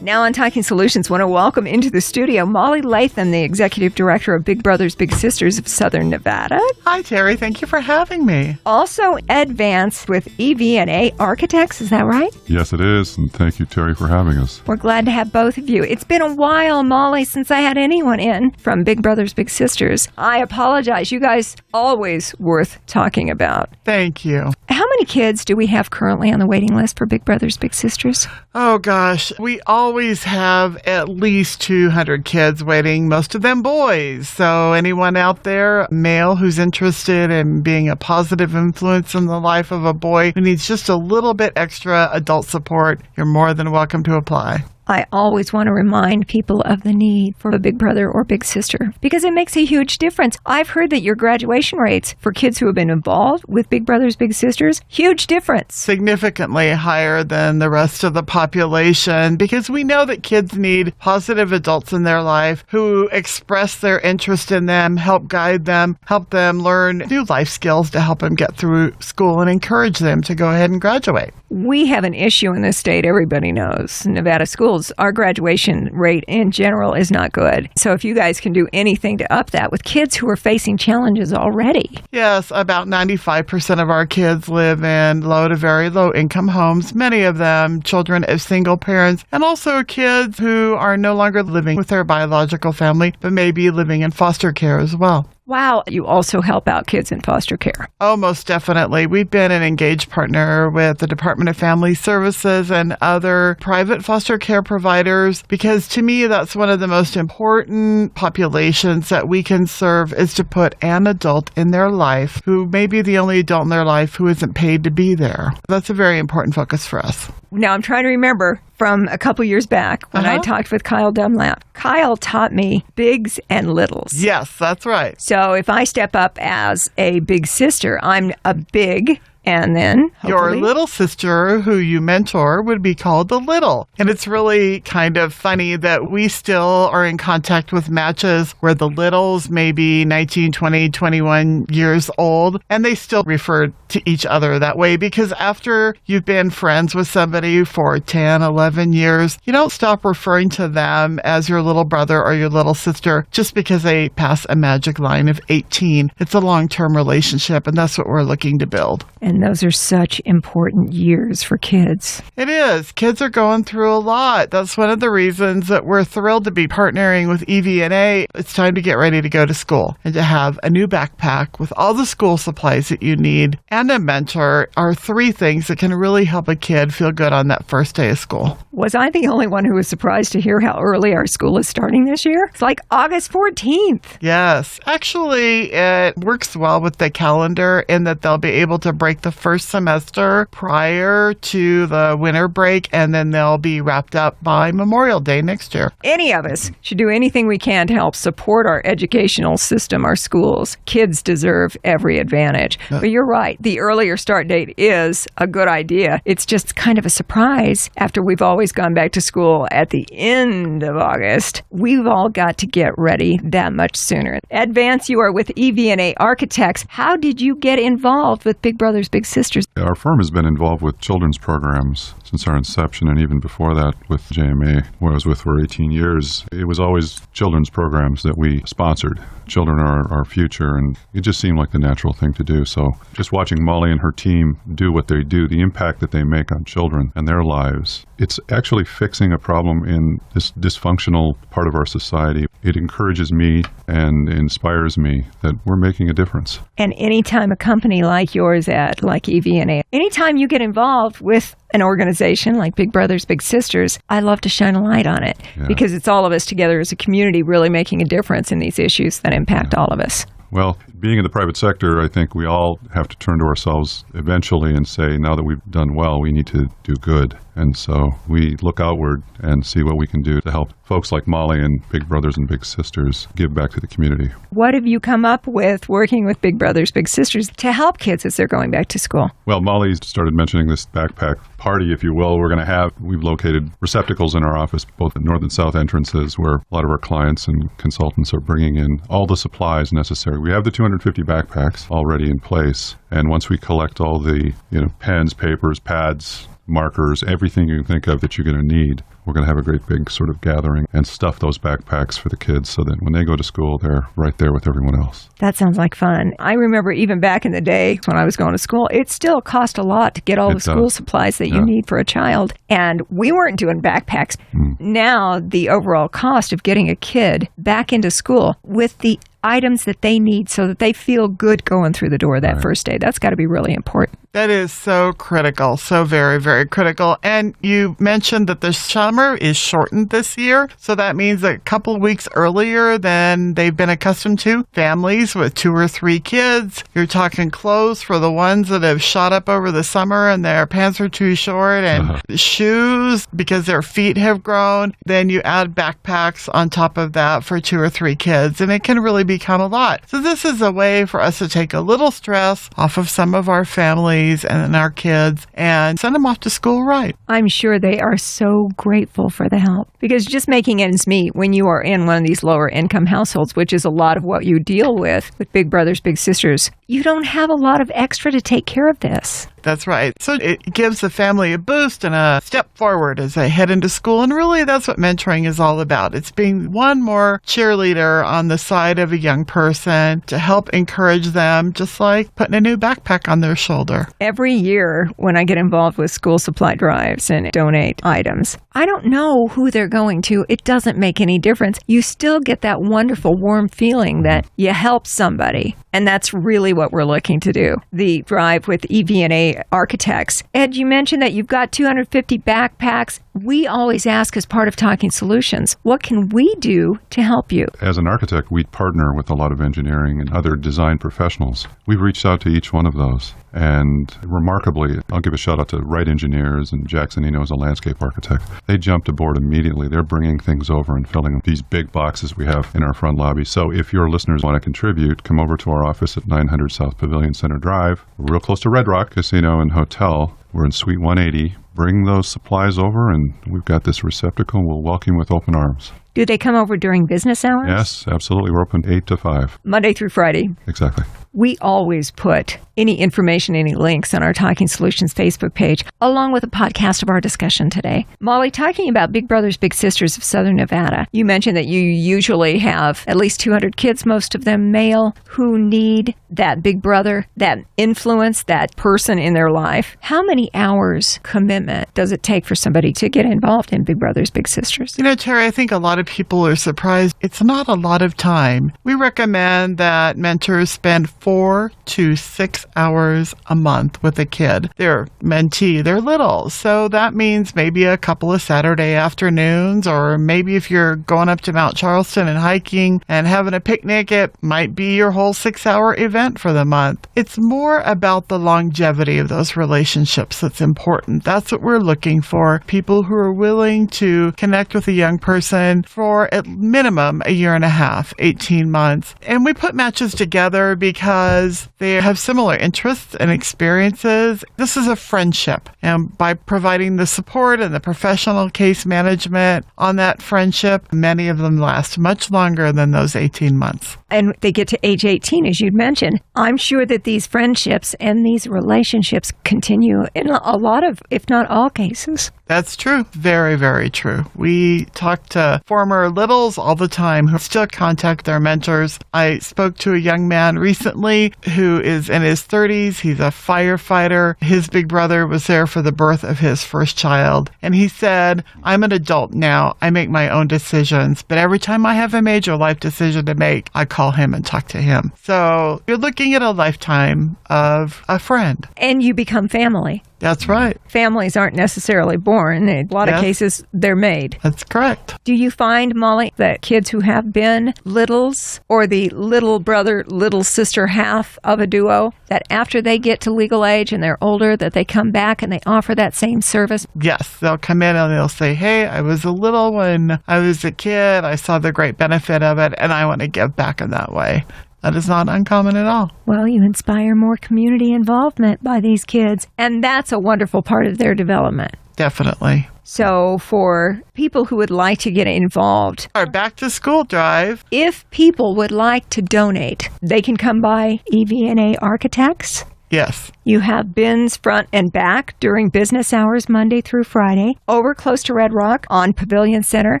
Now on Talking Solutions, I want to welcome into the studio Molly Latham, the Executive Director of Big Brothers Big Sisters of Southern Nevada. Hi, Terry. Thank you for having me. Also, Ed Vance with EV&A Architects. Is that right? Yes, it is. And thank you, Terry, for having us. We're glad to have both of you. It's been a while, Molly, since I had anyone in from Big Brothers Big Sisters. I apologize. You guys always worth talking about. Thank you. How many kids do we have currently on the waiting list for Big Brothers Big Sisters? Oh, gosh. We always have at least 200 kids waiting, most of them boys. So anyone out there, male, who's interested in being a positive influence in the life of a boy who needs just a little bit extra adult support, you're more than welcome to apply. I always want to remind people of the need for a big brother or big sister because it makes a huge difference. I've heard that your graduation rates for kids who have been involved with Big Brothers Big Sisters, huge difference. Significantly higher than the rest of the population because we know that kids need positive adults in their life who express their interest in them, help guide them, help them learn new life skills to help them get through school and encourage them to go ahead and graduate. We have an issue in this state everybody knows. Nevada schools, our graduation rate in general is not good. So if you guys can do anything to up that with kids who are facing challenges already. Yes, about 95% of our kids live in low to very low income homes, many of them children of single parents, and also kids who are no longer living with their biological family, but maybe living in foster care as well. Wow. You also help out kids in foster care. Oh, most definitely. We've been an engaged partner with the Department of Family Services and other private foster care providers because to me, that's one of the most important populations that we can serve is to put an adult in their life who may be the only adult in their life who isn't paid to be there. That's a very important focus for us. Now, I'm trying to remember from a couple years back when I talked with Kyle Dunlap. Kyle taught me bigs and littles. Yes, that's right. So if I step up as a big sister, I'm a big. And then, your little sister, who you mentor, would be called the little. And it's really kind of funny that we still are in contact with matches where the littles may be 19, 20, 21 years old, and they still refer to each other that way because after you've been friends with somebody for 10, 11 years, you don't stop referring to them as your little brother or your little sister just because they pass a magic line of 18. It's a long-term relationship, and that's what we're looking to build. And those are such important years for kids. It is. Kids are going through a lot. That's one of the reasons that we're thrilled to be partnering with EV&A. It's time to get ready to go to school and to have a new backpack with all the school supplies that you need and a mentor are three things that can really help a kid feel good on that first day of school. Was I the only one who was surprised to hear how early our school is starting this year? It's like August 14th. Yes. Actually, it works well with the calendar in that they'll be able to break the first semester prior to the winter break, and then they'll be wrapped up by Memorial Day next year. Any of us should do anything we can to help support our educational system, our schools. Kids deserve every advantage. But you're right. The earlier start date is a good idea. It's just kind of a surprise after we've always gone back to school at the end of August. We've all got to get ready that much sooner. Ed Vance, you are with EV&A Architects. How did you get involved with Big Brothers Big Sisters? Our firm has been involved with children's programs since our inception, and even before that with JMA, where I was with for 18 years. It was always children's programs that we sponsored. Children are our future, and it just seemed like the natural thing to do. So just watching Molly and her team do what they do, the impact that they make on children and their lives, it's actually fixing a problem in this dysfunctional part of our society. It encourages me and inspires me that we're making a difference. And anytime a company like yours, Ed, like EV&A, anytime you get involved with an organization like Big Brothers Big Sisters, I love to shine a light on it because it's all of us together as a community really making a difference in these issues that impact all of us. Well, being in the private sector, I think we all have to turn to ourselves eventually and say, now that we've done well, we need to do good. And so we look outward and see what we can do to help folks like Molly and Big Brothers and Big Sisters give back to the community. What have you come up with working with Big Brothers Big Sisters to help kids as they're going back to school? Well, Molly started mentioning this backpack party, if you will, we're going to have. We've located receptacles in our office, both at north and south entrances, where a lot of our clients and consultants are bringing in all the supplies necessary. We have the 250 backpacks already in place. And once we collect all the, pens, papers, pads, markers, everything you can think of that you're going to need. We're going to have a great big sort of gathering and stuff those backpacks for the kids so that when they go to school, they're right there with everyone else. That sounds like fun. I remember even back in the day when I was going to school, it still cost a lot to get all the school supplies that you need for a child. And we weren't doing backpacks. Now, the overall cost of getting a kid back into school with the items that they need so that they feel good going through the door that first day, that's got to be really important. That is so critical, so very, very critical. And you mentioned that the summer is shortened this year, so that means a couple of weeks earlier than they've been accustomed to. Families with 2 or 3 kids, you're talking clothes for the ones that have shot up over the summer and their pants are too short, and shoes because their feet have grown. Then you add backpacks on top of that for 2 or 3 kids, and it can really become a lot. So this is a way for us to take a little stress off of some of our families and our kids and send them off to school right. I'm sure they are so grateful for the help, because just making ends meet when you are in one of these lower income households, which is a lot of what you deal with big brothers, big sisters, you don't have a lot of extra to take care of this. That's right. So it gives the family a boost and a step forward as they head into school. And really, that's what mentoring is all about. It's being one more cheerleader on the side of a young person to help encourage them, just like putting a new backpack on their shoulder. Every year when I get involved with school supply drives and donate items, I don't know who they're going to. It doesn't make any difference. You still get that wonderful, warm feeling that you help somebody. And that's really what we're looking to do. The drive with EV&A Architects. Ed, you mentioned that you've got 250 backpacks. We always ask as part of Talking Solutions, what can we do to help you? As an architect, we partner with a lot of engineering and other design professionals. We've reached out to each one of those. And remarkably, I'll give a shout out to Wright Engineers and Jackson Eno as a landscape architect. They jumped aboard immediately. They're bringing things over and filling these big boxes we have in our front lobby. So if your listeners want to contribute, come over to our office at 900 South Pavilion Center Drive. We're real close to Red Rock Casino and Hotel. We're in Suite 180. Bring those supplies over, and we've got this receptacle. We'll welcome you with open arms. Do they come over during business hours? Yes, absolutely. We're open 8 to 5. Monday through Friday. Exactly. We always put any information, any links on our Talking Solutions Facebook page, along with a podcast of our discussion today. Molly, talking about Big Brothers, Big Sisters of Southern Nevada, you mentioned that you usually have at least 200 kids, most of them male, who need that big brother, that influence, that person in their life. How many hours commitment does it take for somebody to get involved in Big Brothers, Big Sisters? You know, Terry, I think a lot of people are surprised. It's not a lot of time. We recommend that mentors spend 4 to 6 hours a month with a kid. They're mentee, they're little. So that means maybe a couple of Saturday afternoons, or maybe if you're going up to Mount Charleston and hiking and having a picnic, it might be your whole 6-hour event for the month. It's more about the longevity of those relationships that's important. That's what we're looking for. People who are willing to connect with a young person for at minimum a year and a half, 18 months. And we put matches together because they have similar interests and experiences. This is a friendship. And by providing the support and the professional case management on that friendship, many of them last much longer than those 18 months. And they get to age 18, as you'd mentioned. I'm sure that these friendships and these relationships continue in a lot of, if not all cases. That's true. Very, very true. We talk to former littles all the time who still contact their mentors. I spoke to a young man recently who is in his 30s. He's a firefighter. His big brother was there for the birth of his first child. And he said, I'm an adult now. I make my own decisions. But every time I have a major life decision to make, I call him and talk to him. So you're looking at a lifetime of a friend. And you become family. That's right. Families aren't necessarily born. In a lot of cases, they're made. That's correct. Do you find, Molly, that kids who have been littles or the little brother, little sister half of a duo, that after they get to legal age and they're older, that they come back and they offer that same service? Yes. They'll come in and they'll say, hey, I was a little when I was a kid. I saw the great benefit of it, and I want to give back in that way. That is not uncommon at all. Well, you inspire more community involvement by these kids, and that's a wonderful part of their development. Definitely. So for people who would like to get involved, our back to school drive, if people would like to donate, they can come by EV&A Architects Yes. You have bins front and back during business hours Monday through Friday. Over close to Red Rock on Pavilion Center.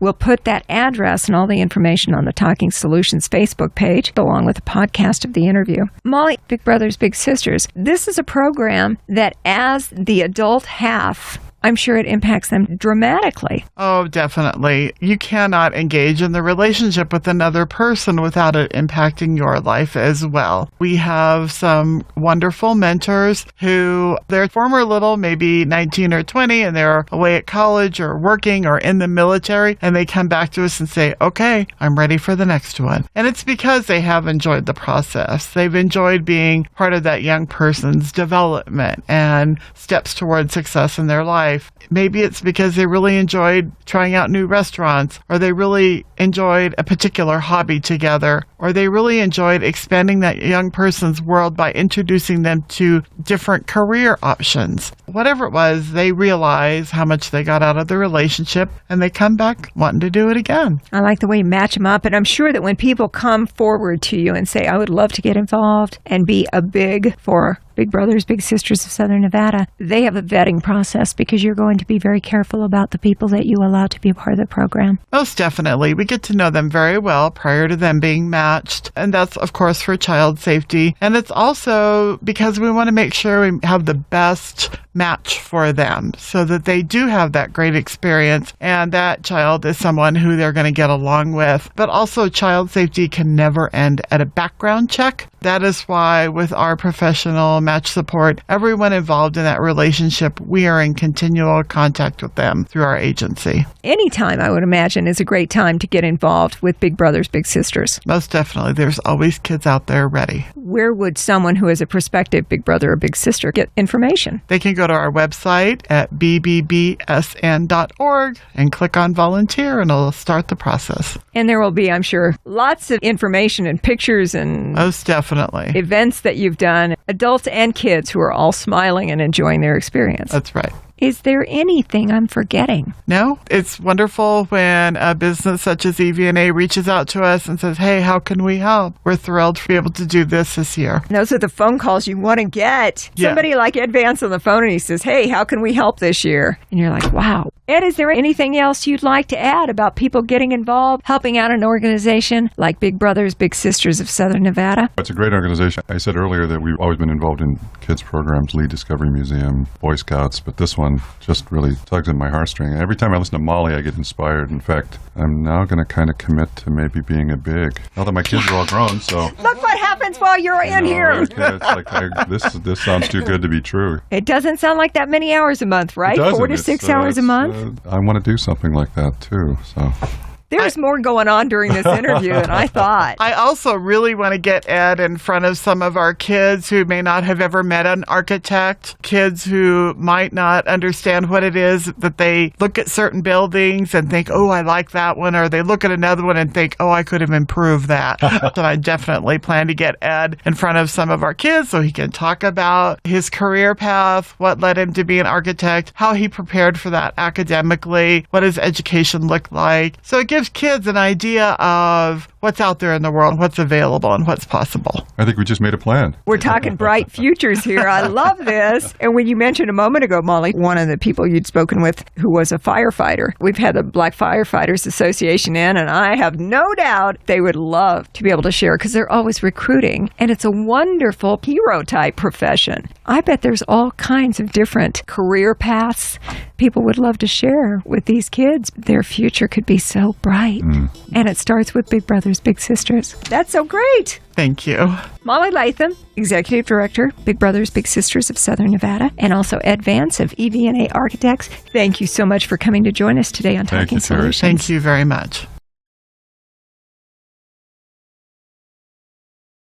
We'll put that address and all the information on the Talking Solutions Facebook page, along with a podcast of the interview. Molly, Big Brothers Big Sisters, this is a program that as the adult half, I'm sure it impacts them dramatically. Oh, definitely. You cannot engage in the relationship with another person without it impacting your life as well. We have some wonderful mentors who they're former little, maybe 19 or 20, and they're away at college or working or in the military, and they come back to us and say, okay, I'm ready for the next one. And it's because they have enjoyed the process. They've enjoyed being part of that young person's development and steps toward success in their life. Maybe it's because they really enjoyed trying out new restaurants, or they really enjoyed a particular hobby together, or they really enjoyed expanding that young person's world by introducing them to different career options. Whatever it was, they realize how much they got out of the relationship, and they come back wanting to do it again. I like the way you match them up, and I'm sure that when people come forward to you and say, I would love to get involved and be a big for Big Brothers, Big Sisters of Southern Nevada, they have a vetting process because you're going to be very careful about the people that you allow to be a part of the program. Most definitely. We get to know them very well prior to them being matched. And that's, of course, for child safety. And it's also because we want to make sure we have the best match for them so that they do have that great experience and that child is someone who they're going to get along with. But also, child safety can never end at a background check. That is why with our professional match support, everyone involved in that relationship, we are in continual contact with them through our agency. Anytime, I would imagine, is a great time to get involved with Big Brothers, Big Sisters. Most definitely. There's always kids out there ready. Where would someone who is a prospective Big Brother or Big Sister get information? They can go to our website at BBBSN.org and click on volunteer, and it'll start the process. And there will be, I'm sure, lots of information and pictures and most definitely events that you've done, adults and kids who are all smiling and enjoying their experience. That's right. Is there anything I'm forgetting? No, it's wonderful when a business such as EV&A reaches out to us and says, hey, how can we help? We're thrilled to be able to do this year. Those are the phone calls you want to get. Yeah. Somebody like Ed Vance on the phone and he says, hey, how can we help this year? And you're like, wow. Ed, is there anything else you'd like to add about people getting involved, helping out an organization like Big Brothers, Big Sisters of Southern Nevada? It's a great organization. I said earlier that we've always been involved in kids programs, Lee Discovery Museum, Boy Scouts, but this one just really tugs at my heartstring. Every time I listen to Molly, I get inspired. In fact, I'm now going to kind of commit to maybe being a big. Now that my kids are all grown, so... Look what happens while you're in here. Okay, it's like this sounds too good to be true. It doesn't sound like that many hours a month, right? It doesn't. 4 to 6 hours a month? I want to do something like that, too, so... There's more going on during this interview than I thought. I also really want to get Ed in front of some of our kids who may not have ever met an architect, kids who might not understand what it is that they look at certain buildings and think, oh, I like that one, or they look at another one and think, oh, I could have improved that. So I definitely plan to get Ed in front of some of our kids so he can talk about his career path, what led him to be an architect, how he prepared for that academically, what his education looked like. So it gives kids an idea of what's out there in the world, what's available, and what's possible. I think we just made a plan. We're talking bright futures here. I love this. And when you mentioned a moment ago, Molly, one of the people you'd spoken with who was a firefighter, we've had the Black Firefighters Association in, and I have no doubt they would love to be able to share because they're always recruiting, and it's a wonderful hero-type profession. I bet there's all kinds of different career paths people would love to share with these kids. Their future could be so bright. And it starts with Big Brothers, Big Sisters. That's so great. Thank you. Molly Latham, Executive Director, Big Brothers, Big Sisters of Southern Nevada, and also Ed Vance of EV&A Architects. Thank you so much for coming to join us today on Talking Solutions. Thank you very much.